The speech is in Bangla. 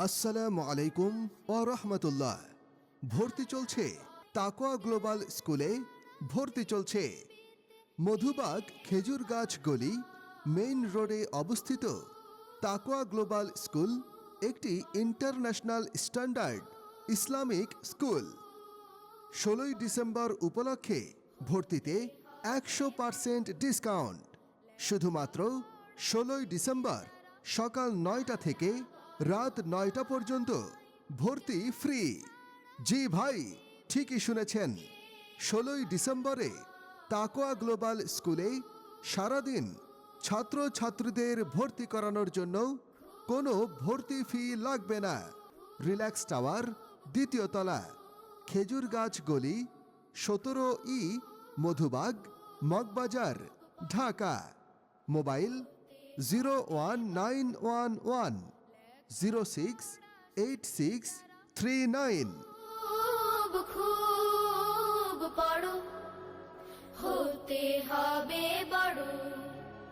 আসসালামু আলাইকুম ওয়া রাহমাতুল্লাহ। ভর্তি চলছে তাকওয়া গ্লোবাল স্কুলে। ভর্তি চলছে মধুবাগ খেজুর গাছ গলি মেইন রোডে অবস্থিত তাকওয়া গ্লোবাল স্কুল একটি international standard Islamic school. 16 December উপলক্ষে ভর্তিতে 100% ডিসকাউন্ট। শুধুমাত্র 16 ডিসেম্বর সকাল 9টা থেকে রাত 9টা পর্যন্ত ভর্তি ফ্রি। জি ভাই, ঠিকই শুনেছেন, 16 ডিসেম্বরে তাকওয়া গ্লোবাল স্কুলে সারাদিন ছাত্রছাত্রীদের ভর্তি করানোর জন্য কোনো ভর্তি ফি লাগবে না। রিল্যাক্স টাওয়ার, দ্বিতীয় তলা, খেজুর গাছ গলি, 17E, মধুবাগ, মগবাজার, ঢাকা। মোবাইল 01911 068639। खूब खूब पढ़ो होते हैं